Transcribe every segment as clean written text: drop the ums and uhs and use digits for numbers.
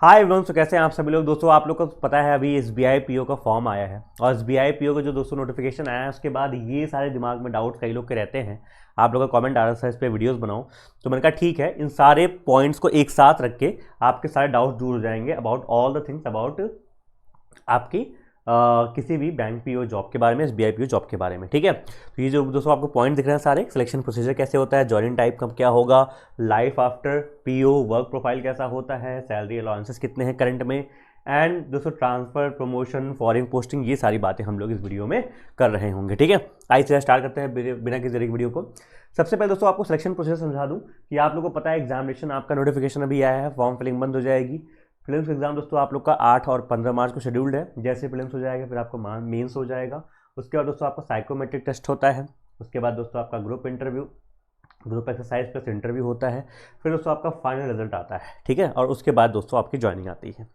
Hi everyone, तो कैसे हैं आप सभी लोग। दोस्तों आप लोग को पता है अभी एसबीआई पीओ का फॉर्म आया है और एसबीआई पीओ का जो दोस्तों नोटिफिकेशन आया है उसके बाद ये सारे दिमाग में डाउट कई लोग के रहते हैं। आप लोग का कमेंट आ रहा था इस पर वीडियोस बनाओ, तो मैंने कहा ठीक है, इन सारे पॉइंट्स को एक साथ रख के आपके सारे डाउट दूर हो जाएंगे about all the things about आपकी किसी भी बैंक पीओ जॉब के बारे में, एसबीआई पीओ जॉब के बारे में। ठीक है, तो ये जो दोस्तों आपको पॉइंट दिख रहे हैं सारे, सिलेक्शन प्रोसीजर कैसे होता है, जॉइनिंग टाइप कब क्या होगा, life after PO, work profile कैसा होता है, सैलरी अलाउंसेस कितने हैं करंट में, एंड दोस्तों ट्रांसफर, प्रमोशन, फॉरेन पोस्टिंग, ये सारी बातें हम लोग इस वीडियो में कर रहे होंगे। ठीक है, आइए सीधा स्टार्ट करते हैं बिना किसी तरीके वीडियो को। सबसे पहले दोस्तों आपको सिलेक्शन प्रोसेस समझा दूं कि आप लोगों को पता है एग्जामिनेशन आपका नोटिफिकेशन अभी आया है, फॉर्म फिलिंग बंद हो जाएगी। फिल्म्स एग्जाम दोस्तों आप लोग का 8 और 15 मार्च को शेड्यूल्ड है। जैसे फिल्म्स हो जाएगा फिर आपको मेंस हो जाएगा। उसके बाद दोस्तों आपका साइकोमेट्रिक टेस्ट होता है। उसके बाद दोस्तों आपका group interview, group exercise plus interview होता है। फिर दोस्तों आपका फाइनल रिजल्ट आता है। ठीक है, और उसके बाद दोस्तों आपकी ज्वाइनिंग आती है।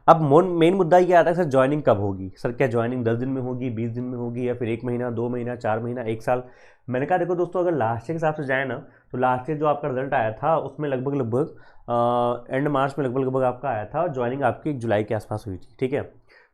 अब मेन मुद्दा ये आता है सर ज्वाइनिंग कब होगी, सर क्या ज्वाइनिंग 10 दिन में होगी, 20 दिन में होगी, या फिर 1 महीना, 2 महीना, 4 महीना, 1 साल। मैंने कहा देखो दोस्तों, अगर लास्ट ईयर के हिसाब से जाए ना तो लास्ट ईयर जो आपका रिजल्ट आया था उसमें लगभग एंड मार्च में लगभग आपका आया था और ज्वाइनिंग आपकी 1 जुलाई के आसपास हुई थी। ठीक है,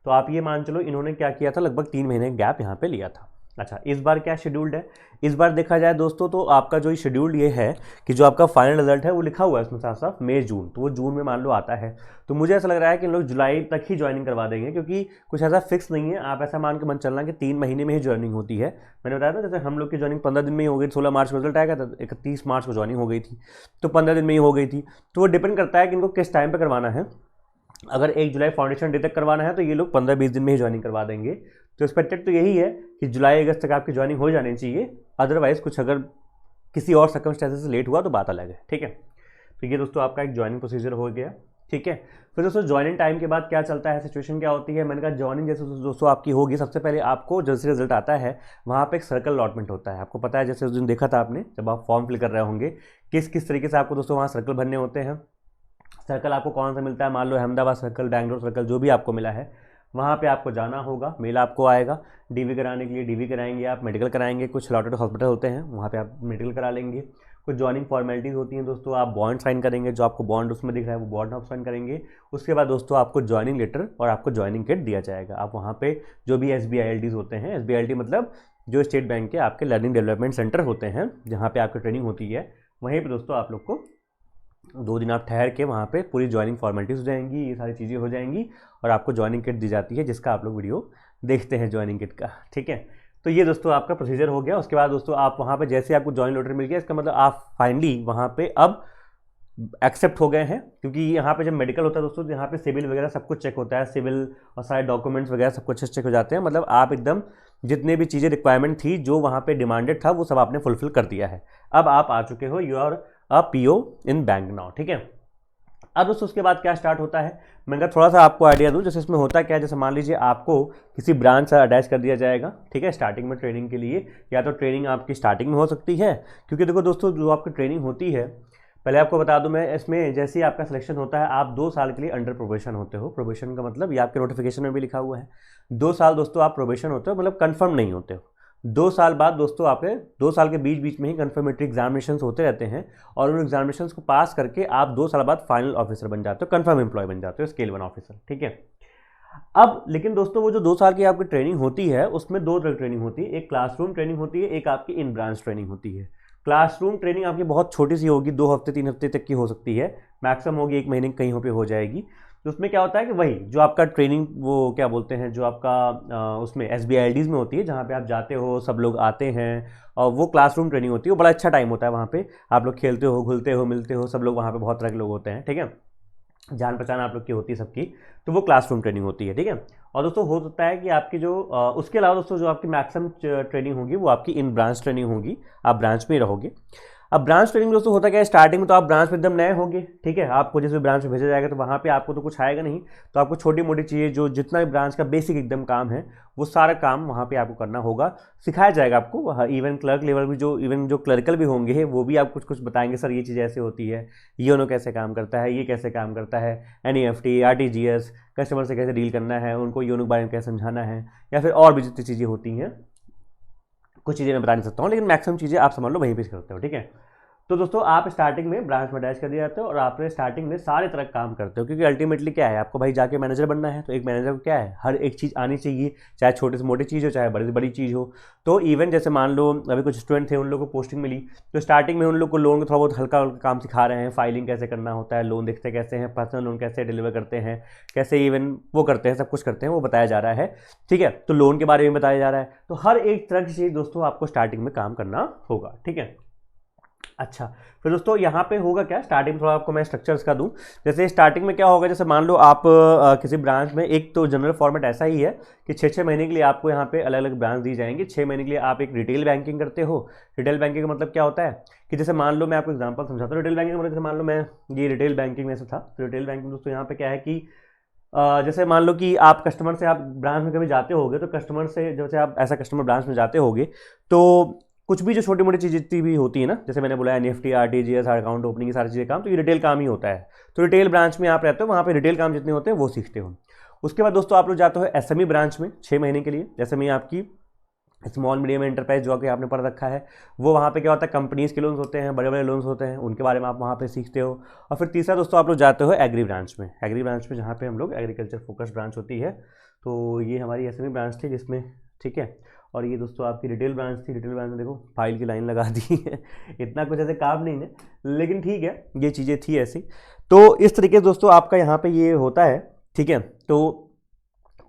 तो आप ये मान चलो इन्होंने क्या किया था, लगभग 3 महीने गैप यहाँ पे लिया था। अच्छा, इस बार क्या शेड्यूल्ड है, इस बार देखा जाए दोस्तों तो आपका जो शेड्यूल्ड ये है कि जो आपका फाइनल रिजल्ट है वो लिखा हुआ है इसमें साफ साफ मई जून, तो वो जून में मान लो आता है। तो मुझे ऐसा लग रहा है कि इन लोग जुलाई तक ही ज्वाइनिंग करवा देंगे, क्योंकि कुछ ऐसा फिक्स नहीं है। आप ऐसा मान के मन चलना कि 3 महीने में ही ज्वाइनिंग होती है। मैंने बताया था जैसे हम लोग की ज्वाइनिंग 15 दिन में ही हो गई, 16 मार्च को रिजल्ट आएगा तो 31 मार्च को ज्वाइनिंग हो गई थी, तो 15 दिन में ही हो गई थी। तो वो डिपेंड करता है कि इनको किस टाइम पर करवाना है। अगर 1 जुलाई फाउंडेशन डे तक करवाना है तो ये लोग 15-20 दिन में ही ज्वाइनिंग करवा देंगे। तो एक्सपेक्टेड तो यही है कि जुलाई अगस्त तक आपकी ज्वाइनिंग हो जानी चाहिए। अदरवाइज कुछ अगर किसी और सर्कमस्टेंसेस से लेट हुआ तो बात अलग है। ठीक है, तो ये दोस्तों आपका एक ज्वाइनिंग प्रोसीजर हो गया। ठीक है, फिर दोस्तों ज्वाइनिंग टाइम के बाद क्या चलता है, सिचुएशन क्या होती है। मैंने कहा ज्वाइनिंग जैसे दोस्तों आपकी होगी, सबसे पहले आपको जैसे रिजल्ट आता है वहाँ पे एक सर्कल अलॉटमेंट होता है। आपको पता है जैसे उस दिन देखा था आपने जब आप फॉर्म फिल कर रहे होंगे, किस किस तरीके से आपको दोस्तों वहाँ सर्कल भरने होते हैं। सर्कल आपको कौन सा मिलता है, मान लो अहमदाबाद सर्कल, बैंगलोर सर्कल, जो भी आपको मिला है वहाँ पे आपको जाना होगा। मेल आपको आएगा डीवी कराने के लिए, डीवी कराएंगे आप, मेडिकल कराएंगे, कुछ अलॉटेड हॉस्पिटल होते हैं वहाँ पे आप मेडिकल करा लेंगे। कुछ ज्वाइनिंग फॉर्मेलिटीज़ होती हैं दोस्तों, आप बॉन्ड साइन करेंगे, जो आपको बॉन्ड उसमें दिख रहा है वो बॉन्ड आप साइन करेंगे। उसके बाद दोस्तों आपको ज्वाइनिंग लेटर और आपको ज्वाइनिंग किट दिया जाएगा। आप वहाँ पे जो भी SBILTs होते हैं, SBILT मतलब जो स्टेट बैंक के आपके लर्निंग डेवलपमेंट सेंटर होते हैं जहाँ पे आपकी ट्रेनिंग होती है, वहीं पे दोस्तों आप लोग को 2 दिन आप ठहर के वहाँ पे पूरी ज्वाइनिंग फॉर्मेलिटीज़ हो जाएंगी, ये सारी चीज़ें हो जाएंगी और आपको ज्वाइनिंग किट दी जाती है, जिसका आप लोग वीडियो देखते हैं ज्वाइनिंग किट का। ठीक है, तो ये दोस्तों आपका प्रोसीजर हो गया। उसके बाद दोस्तों आप वहाँ पे जैसे आपको ज्वाइनिंग लेटर मिल गया, इसका मतलब आप फाइनली वहाँ पे अब एक्सेप्ट हो गए हैं। क्योंकि यहाँ पे जब मेडिकल होता है दोस्तों, यहाँ पे सिविल वगैरह सब कुछ चेक होता है, सिविल और सारे डॉक्यूमेंट्स वगैरह सब कुछ चेक हो जाते हैं। मतलब आप एकदम जितने भी चीज़ें रिक्वायरमेंट थी जो वहाँ पे डिमांडेड था वो सब आपने फुलफिल कर दिया है। अब आप आ चुके हो, you are a PO in bank now. ठीक है, अब दोस्तों उसके बाद क्या स्टार्ट होता है, मैं कहा थोड़ा सा आपको आइडिया दूं। जैसे इसमें होता क्या है, जैसे मान लीजिए आपको किसी ब्रांच से अटैच कर दिया जाएगा। ठीक है, स्टार्टिंग में ट्रेनिंग के लिए, या तो ट्रेनिंग आपकी स्टार्टिंग में हो सकती है, क्योंकि देखो दोस्तों जो आपकी ट्रेनिंग होती है, पहले आपको बता दूं मैं, इसमें जैसे ही आपका सिलेक्शन होता है आप 2 साल के लिए अंडर प्रोबेशन होते हो। प्रोबेशन का मतलब ये आपके नोटिफिकेशन में भी लिखा हुआ है, 2 साल दोस्तों आप प्रोबेशन होते हो, मतलब कन्फर्म नहीं होते हो। 2 साल बाद दोस्तों आपके 2 साल के बीच बीच में ही कन्फर्मेटरी एग्जामिनेशन होते रहते हैं और उन एग्जामिनेशन को पास करके आप 2 साल बाद फाइनल ऑफिसर बन जाते हो, कन्फर्म एम्प्लॉय बन जाते हो, स्केल 1 ऑफिसर। ठीक है, अब लेकिन दोस्तों वो जो 2 साल की आपकी ट्रेनिंग होती है उसमें 2 तरह की ट्रेनिंग होती है। एक क्लासरूम ट्रेनिंग होती है, एक आपकी इन ब्रांच ट्रेनिंग होती है। क्लासरूम ट्रेनिंग आपकी बहुत छोटी सी होगी, 2 हफ्ते 3 हफ्ते तक की हो सकती है, मैक्सिमम होगी 1 महीने कहीं पे हो जाएगी। तो उसमें क्या होता है कि वही जो आपका ट्रेनिंग, वो क्या बोलते हैं, जो आपका उसमें SBILTs में होती है जहाँ पे आप जाते हो, सब लोग आते हैं, और वो क्लासरूम ट्रेनिंग होती है। वो बड़ा अच्छा टाइम होता है, वहाँ पे आप लोग खेलते हो, घुलते हो, मिलते हो, सब लोग वहाँ पे बहुत तरह के लोग होते हैं। ठीक है, जान पहचान आप लोग की होती है सबकी, तो वो क्लासरूम ट्रेनिंग होती है। ठीक है, और दोस्तों हो सकता है कि आपकी जो उसके अलावा दोस्तों जो आपकी मैक्सिमम ट्रेनिंग होगी वो आपकी इन ब्रांच ट्रेनिंग होगी, आप ब्रांच में ही रहोगे। अब ब्रांच ट्रेनिंग दोस्तों होता क्या है, स्टार्टिंग में तो आप ब्रांच में एकदम नए होंगे। ठीक है, आपको जिस भी ब्रांच में भेजा जाएगा तो वहाँ पे आपको तो कुछ आएगा नहीं, तो आपको छोटी मोटी चीज़ें, जो जितना भी ब्रांच का बेसिक एकदम काम है वो सारा काम वहाँ पे आपको करना होगा, सिखाया जाएगा आपको। इवन क्लर्क लेवल भी जो क्लर्कल भी होंगे वो भी आप कुछ कुछ बताएंगे, सर ये चीज़ ऐसे होती है, योनो कैसे काम करता है, ये कैसे काम करता है, NEFT, RTGS, कस्टमर से कैसे डील करना है, उनको योनो के बारे में कैसे समझाना है, या फिर और भी जितनी चीज़ें होती हैं। कुछ चीज़ें मैं बता नहीं सकता हूँ, लेकिन मैक्सिमम चीज़ें आप समझ लो वहीं पे करते हो। ठीक है, तो दोस्तों आप स्टार्टिंग में ब्रांच में अटैच कर दिए जाते हो और आप स्टार्टिंग में सारे तरह काम करते हो, क्योंकि अल्टीमेटली क्या है, आपको भाई जाके मैनेजर बनना है। तो एक मैनेजर को क्या है, हर एक चीज़ आनी चाहिए, चाहे छोटी से मोटी चीज़ हो चाहे बड़ी से बड़ी चीज़ हो। तो इवन जैसे मान लो अभी कुछ स्टूडेंट थे, उन लोगों को पोस्टिंग मिली, तो स्टार्टिंग में उन लोग को लोन का थोड़ा बहुत हल्का काम सिखा रहे हैं, फाइलिंग कैसे करना होता है, लोन देखते कैसे हैं, पर्सनल लोन कैसे डिलीवर करते हैं, कैसे इवन वो करते हैं, सब कुछ करते हैं वो बताया जा रहा है। ठीक है, तो लोन के बारे में बताया जा रहा है। तो हर एक तरह की चीज़ दोस्तों आपको स्टार्टिंग में काम करना होगा। ठीक है, अच्छा, फिर दोस्तों यहाँ पे होगा क्या, स्टार्टिंग में थोड़ा आपको मैं स्ट्रक्चर इसका दूं। जैसे स्टार्टिंग में क्या होगा, जैसे मान लो आप किसी ब्रांच में, एक तो जनरल फॉर्मेट ऐसा ही है कि 6-6 महीने के लिए आपको यहाँ पे अलग अलग ब्रांच दी जाएंगी। 6 महीने के लिए आप एक रिटेल बैंकिंग करते हो। रिटेल बैंकिंग का मतलब क्या होता है कि जैसे मान लो मैं आपको एग्जाम्पल समझाता हूँ। रिटेल बैंकिंग मतलब जैसे मान लो मैं ये रिटेल बैंकिंग में से था, तो रिटेल बैंकिंग दोस्तों यहाँ पे क्या है कि जैसे मान लो कि आप कस्टमर से, आप ब्रांच में कभी जाते होगे, तो कस्टमर से जैसे आप ऐसा कस्टमर ब्रांच में जाते होगे, तो कुछ भी जो छोटी मोटी चीज़ जितनी भी होती है ना, जैसे मैंने बोला निफ्टी, आरटीजीएस, अकाउंट ओपनिंग, ये सारी चीज़ें काम, तो ये रिटेल काम ही होता है। तो रिटेल ब्रांच में आप रहते हो, वहाँ पे रिटेल काम जितने होते हैं वो सीखते हो। उसके बाद दोस्तों आप लोग जाते हो एसएमई ब्रांच में 6 महीने के लिए। एसएमई आपकी स्मॉल मीडियम एंटरप्राइज जो कि आपने पढ़ रखा है, वो वहाँ पे क्या होता है, कंपनीज के लोन्स होते हैं, बड़े बड़े लोन्स होते हैं, उनके बारे में आप वहाँ पे सीखते हो। और फिर तीसरा दोस्तों आप लोग जाते हो एग्री ब्रांच में। एग्री ब्रांच में जहाँ पे हम लोग एग्रीकल्चर फोकस ब्रांच होती है, तो ये हमारी एसएमई ब्रांच थी जिसमें, ठीक है। और ये दोस्तों आपकी रिटेल ब्रांच थी। रिटेल ब्रांच में देखो फाइल की लाइन लगा दी है इतना कुछ ऐसे काम नहीं है, लेकिन ठीक है, ये चीज़ें थी ऐसी। तो इस तरीके से दोस्तों आपका यहाँ पे ये होता है। ठीक है, तो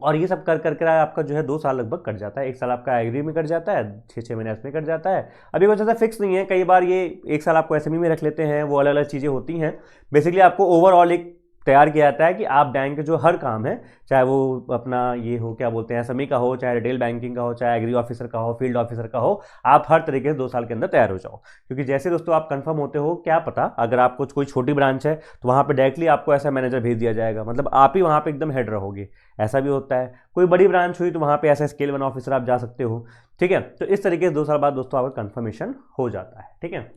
और ये सब कर कर आपका जो है 2 साल लगभग कट जाता है। 1 साल आपका एग्री में कट जाता है, 6-6 महीने इसमें कट जाता है। अभी कुछ ऐसा फिक्स नहीं है, कई बार ये 1 साल आपको एसएमई में रख लेते हैं, वो अलग अलग चीज़ें होती हैं। बेसिकली आपको ओवरऑल एक तैयार किया जाता है कि आप बैंक के जो हर काम है, चाहे वो अपना ये हो, क्या बोलते हैं, एसएमई का हो, चाहे रिटेल बैंकिंग का हो, चाहे एग्री ऑफिसर का हो, फील्ड ऑफिसर का हो, आप हर तरीके से 2 साल के अंदर तैयार हो जाओ। क्योंकि जैसे दोस्तों आप कंफर्म होते हो, क्या पता अगर आपको कोई छोटी ब्रांच है तो वहाँ पे डायरेक्टली आपको ऐसा मैनेजर भेज दिया जाएगा, मतलब आप ही वहाँ पे एकदम हेड रहोगे, ऐसा भी होता है। कोई बड़ी ब्रांच हुई तो वहाँ पे ऐसा स्केल 1 ऑफिसर आप जा सकते हो। ठीक है, तो इस तरीके से 2 साल बाद दोस्तों आपका कंफर्मेशन हो जाता है। ठीक है,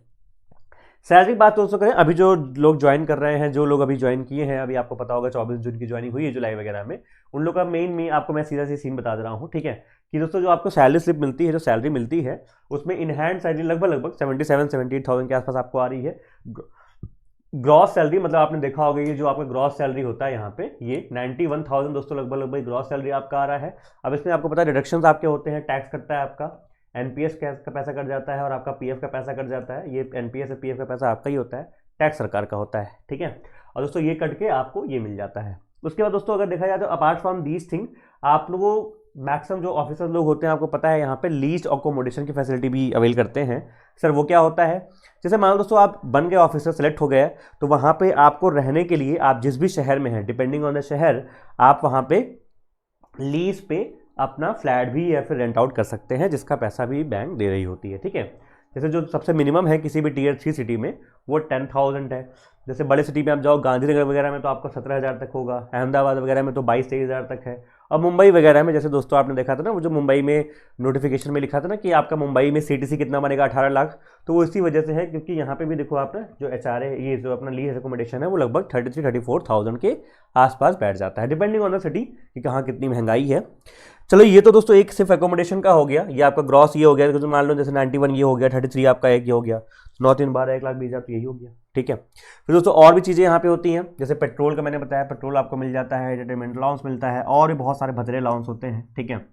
सैलरी की बात दोस्तों करें, अभी जो लोग ज्वाइन कर रहे हैं, जो लोग अभी ज्वाइन किए हैं, अभी आपको पता होगा 24 जून की ज्वाइनिंग हुई है जुलाई वगैरह में, उन लोग का मेन आपको मैं सीधा सी सीन बता दे रहा हूँ। ठीक है, कि दोस्तों जो आपको सैलरी स्लिप मिलती है, जो सैलरी मिलती है, उसमें इन हैंड सैलरी लगभग 77-78,000 के आसपास आपको आ रही है। ग्रॉस सैलरी मतलब आपने देखा होगा, ये जो आपका ग्रॉस सैलरी होता है यहाँ पे, ये 91,000 दोस्तों लगभग ग्रॉस सैलरी आपका आ रहा है। अब इसमें आपको पता है डिडक्शंस आपके होते हैं, टैक्स कटता है आपका, एनपीएस का पैसा कट जाता है और आपका पीएफ का पैसा कट जाता है। ये एनपीएस और पीएफ का पैसा आपका ही होता है, टैक्स सरकार का होता है। ठीक है, और दोस्तों ये कट के आपको ये मिल जाता है। उसके बाद दोस्तों अगर देखा जाए तो अपार्ट फ्रॉम दीज थिंग, आप लोगों मैक्सिमम जो ऑफिसर लोग होते हैं, आपको पता है यहाँ पे लीज अकोमोडेशन की फैसिलिटी भी अवेल करते हैं। सर वो क्या होता है, जैसे मान लो दोस्तों आप बन गए ऑफिसर, सेलेक्ट हो गए, तो वहाँ पे आपको रहने के लिए आप जिस भी शहर में हैं, डिपेंडिंग ऑन द शहर, आप वहाँ पे लीज पे अपना फ्लैट भी या फिर रेंट आउट कर सकते हैं, जिसका पैसा भी बैंक दे रही होती है। ठीक है, जैसे जो सबसे मिनिमम है किसी भी टीयर 3 सिटी में, वो 10,000 है। जैसे बड़े सिटी में आप जाओ, गांधीनगर वगैरह में तो आपको 17,000 तक होगा, अहमदाबाद वगैरह में तो 22-23,000 तक है। और मुंबई वगैरह में जैसे दोस्तों आपने देखा था ना, वो जो मुंबई में नोटिफिकेशन में लिखा था ना कि आपका मुंबई में सीटीसी कितना बनेगा, 18 लाख, तो वो इसी वजह से है, क्योंकि यहाँ पे भी देखो आपने जो एचआरए, ये जो अपना लीज एकोमोडेशन है, वो लगभग 33-34,000 के आसपास बैठ जाता है, डिपेंडिंग ऑन द सिटी कि कहाँ कितनी महंगाई है। चलो ये तो दोस्तों एक सिर्फ एकोमोडेशन का हो गया, ये आपका ग्रॉस ये हो गया, तो मान लो जैसे 91 ये हो गया, 33 आपका एक ये हो गया, 9-3-12 1,20,000 तो यही हो गया। ठीक है, फिर दोस्तों और भी चीज़ें यहाँ पे होती हैं, जैसे पेट्रोल का मैंने बताया, पेट्रोल आपको मिल जाता है, एंटरटेनमेंट अलाउंस मिलता है, और भी बहुत सारे भद्रे अलाउंस होते हैं। ठीक है,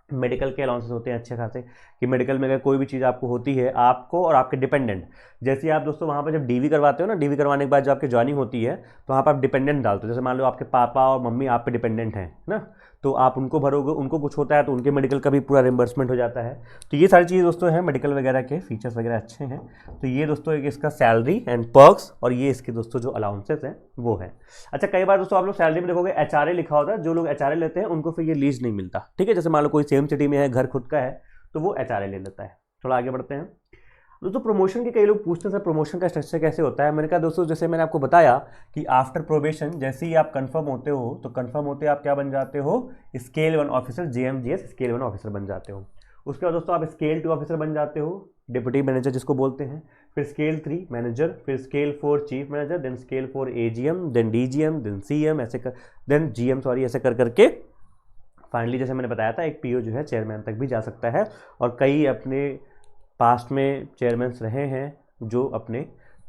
मेडिकल के अलाउंसेस होते हैं अच्छे खासे, कि मेडिकल में अगर कोई भी चीज़ आपको होती है, आपको और आपके डिपेंडेंट, जैसे आप दोस्तों वहाँ पर जब डीवी करवाते हो ना, डीवी करवाने के बाद जो आपकी ज्वाइनिंग होती है, तो वहाँ पर आप डिपेंडेंट डालते हो। जैसे मान लो आपके पापा और मम्मी आप पे डिपेंडेंट हैं ना, तो आप उनको भरोगे, उनको कुछ होता है तो उनके मेडिकल का भी पूरा रिम्बर्समेंट हो जाता है। तो ये सारी चीज़ दोस्तों हैं, मेडिकल वगैरह के फीचर्स वगैरह अच्छे हैं। तो ये दोस्तों एक इसका सैलरी एंड पर्क्स, और ये इसके दोस्तों जो अलाउंसेस हैं वो है। अच्छा, कई बार दोस्तों आप लोग सैलरी में देखोगे एचआरए लिखा होता है, जो लोग एचआरए लेते हैं उनको फिर ये लीज नहीं मिलता। ठीक है, जैसे मान लो कोई सेम सिटी में है, घर खुद का है, तो वो एचआरए ले लेता है। थोड़ा आगे बढ़ते हैं दोस्तों, प्रमोशन के कई लोग पूछते हैं सर प्रमोशन का स्ट्रक्चर कैसे होता है। मैंने कहा दोस्तों, जैसे मैंने आपको बताया कि आफ्टर प्रोबेशन जैसे ही आप कंफर्म होते हो, तो कंफर्म होते आप क्या बन जाते हो, स्केल 1 ऑफिसर, जेएमजीएस स्केल 1 ऑफिसर बन जाते हो। उसके बाद दोस्तों आप स्केल 2 ऑफिसर बन जाते हो, डिप्टी मैनेजर जिसको बोलते हैं, फिर स्केल 3 मैनेजर, फिर scale 4 chief manager, then scale 4 AGM, then DGM, then CM, ऐसे कर, देन जीएम, सॉरी, ऐसे कर करके फाइनली जैसे मैंने बताया था एक पीओ जो है चेयरमैन तक भी जा सकता है। और कई अपने पास्ट में चेयरमैन रहे हैं, जो अपने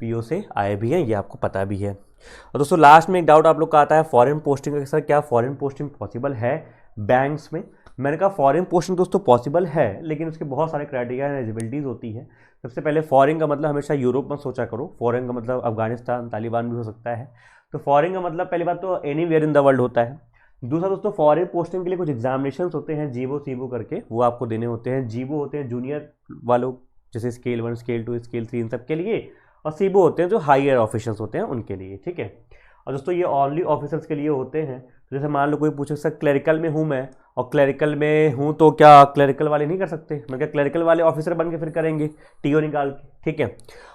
पीओ से आए भी हैं, ये आपको पता भी है। और दोस्तों लास्ट में एक डाउट आप लोग का आता है फॉरेन पोस्टिंग का, सर क्या फॉरेन पोस्टिंग पॉसिबल है बैंक्स में? मैंने कहा फॉरेन पोस्टिंग दोस्तों पॉसिबल है, लेकिन उसके बहुत सारे क्राइटेरिया एंड एलिजिबिलिटीज़ होती है। सबसे पहले फॉरेन का मतलब हमेशा यूरोप में सोचा करो, फॉरेन का मतलब अफगानिस्तान तालिबान भी हो सकता है। तो फॉरेन का मतलब पहली बात तो anywhere in the world होता है। दूसरा दोस्तों फॉरेन पोस्टिंग के लिए कुछ एग्जामिनेशन होते हैं, जीवो सीवो करके, वो आपको देने होते हैं। जीवो होते हैं जूनियर वालों, जैसे स्केल 1 स्केल 2 स्केल 3 इन सब के लिए, और सीबो होते हैं जो हायर ऑफिशियल्स होते हैं उनके लिए, ठीक है। और दोस्तों ये ओनली ऑफिसर्स के लिए होते हैं। तो जैसे मान लो कोई पूछे सर क्लरिकल में हूँ मैं, और क्लरिकल में हूँ तो क्या क्लरिकल वाले नहीं कर सकते? मैं क्या क्लरिकल वाले ऑफिसर बन के फिर करेंगे टीओ निकाल के, ठीक है।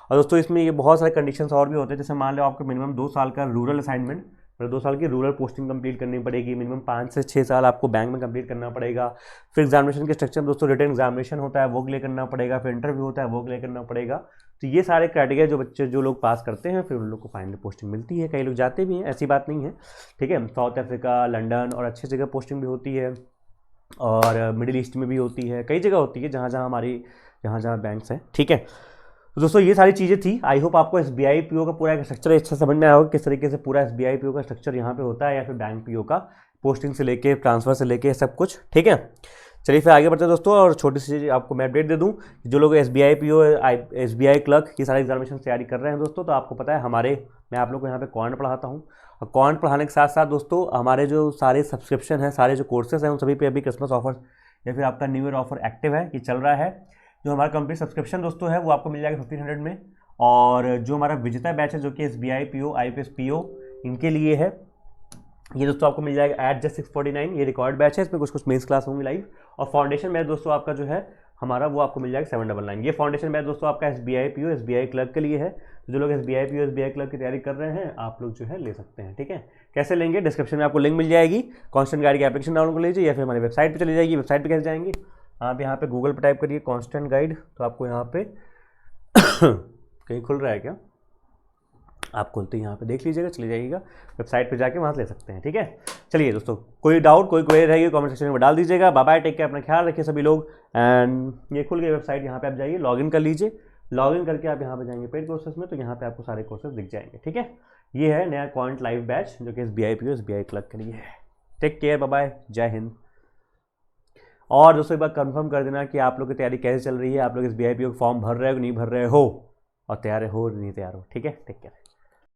और दोस्तों इसमें ये बहुत सारे कंडीशंस और भी होते हैं। जैसे मान लो आपको मिनिमम 2 साल का रूरल असाइनमेंट, मतलब 2 साल की रूरल पोस्टिंग कंप्लीट करनी पड़ेगी। मिनिमम 5 से 6 साल आपको बैंक में कंप्लीट करना पड़ेगा। फिर एग्जामिनेशन के स्ट्रक्चर में दोस्तों रिटन एग्जामिनेशन होता है, वो क्लियर करना पड़ेगा। फिर इंटरव्यू होता है, वो क्लियर करना पड़ेगा। तो ये सारे क्राइटेरिया जो बच्चे जो लोग पास करते हैं फिर उन लोग को फाइनल पोस्टिंग मिलती है। कई लोग जाते भी हैं, ऐसी बात नहीं है, ठीक है। साउथ अफ्रीका, लंदन और अच्छी जगह पोस्टिंग भी होती है, और मिडिल ईस्ट में भी होती है, कई जगह होती है जहाँ जहाँ बैंक्स हैं, ठीक है। तो दोस्तों ये सारी चीज़ें थी। आई होप आपको SBI PO का पूरा एक स्ट्रक्चर अच्छा समझ में आया होगा, किस तरीके से पूरा SBI PO का स्ट्रक्चर यहाँ पे होता है, या फिर बैंक PO का पोस्टिंग से लेके ट्रांसफ़र से लेके सब कुछ, ठीक है। चलिए फिर आगे बढ़ते हैं दोस्तों, और छोटी सी चीज़ आपको मैं अपडेट दे दूँ, जो लोग SBI PO SBI क्लर्क ये सारे एग्जामिनेशन तैयारी कर रहे हैं दोस्तों, तो आपको पता है मैं आप लोग को यहाँ पे क्वांट पढ़ाता हूँ। और क्वांट पढ़ाने के साथ साथ दोस्तों हमारे जो सारे सब्सक्रिप्शन हैं, सारे जो कोर्सेज हैं, उन सभी पे अभी क्रिसमस ऑफर या फिर आपका न्यू ईयर ऑफर एक्टिव है, ये चल रहा है। जो हमारा कंप्लीट सब्सक्रिप्शन दोस्तों है वो आपको मिल जाएगा 1500 में। और जो हमारा विजेता बैच है जो कि SBI PO IPS PO इनके लिए है, ये दोस्तों आपको मिल जाएगा एट जस्ट 649। ये रिकॉर्ड बैच है, इसमें कुछ मेंस क्लास होंगी लाइव। और फाउंडेशन बैच दोस्तों आपका जो है हमारा वो आपको मिल जाएगा 799। ये फाउंडेशन बैच दोस्तों आपका SBI PO SBI क्लर्क के लिए है। तो जो लोग SBI PO SBI क्लर्क की तैयारी कर रहे हैं आप लोग जो है ले सकते हैं, ठीक है। कैसे लेंगे? डिस्क्रिप्शन में आपको लिंक मिल जाएगी, कॉन्स्टेंट गाइड की एप्लीकेशन डाउनलोड कर लीजिए, या फिर हमारी वेबसाइट पर चली जाएगी। वेबसाइट पर कैसे जाएंगे? आप यहाँ पे गूगल पर टाइप करिए कॉन्स्टेंट गाइड, तो आपको यहाँ पे कहीं खुल रहा है क्या? आप खोलते ही यहाँ पे देख लीजिएगा, चले जाइएगा वेबसाइट पे जाके वहाँ से ले सकते हैं, ठीक है। चलिए दोस्तों, कोई डाउट कोई क्वेरी रहेगी कमेंट सेक्शन में डाल दीजिएगा। बाय बाय, टेक केयर, अपना ख्याल रखिए सभी लोग। एंड ये खुल गई वेबसाइट, यहाँ पे आप जाइए, लॉगिन कर लीजिए। लॉगिन करके आप यहाँ पे जाएंगे पेड कोर्सेज में, तो यहाँ पे आपको सारे कोर्सेज दिख जाएंगे, ठीक है। ये है नया क्वांट लाइव बैच जो कि SBI PO SBI क्लर्क के लिए है। टेक केयर, बाय बाय, जय हिंद। और दोस्तों एक बार कंफर्म कर देना कि आप लोग की तैयारी कैसे चल रही है, आप लोग SBI PO फॉर्म भर रहे हो नहीं भर रहे हो, और तैयार हो नहीं तैयार हो, ठीक है। Take care.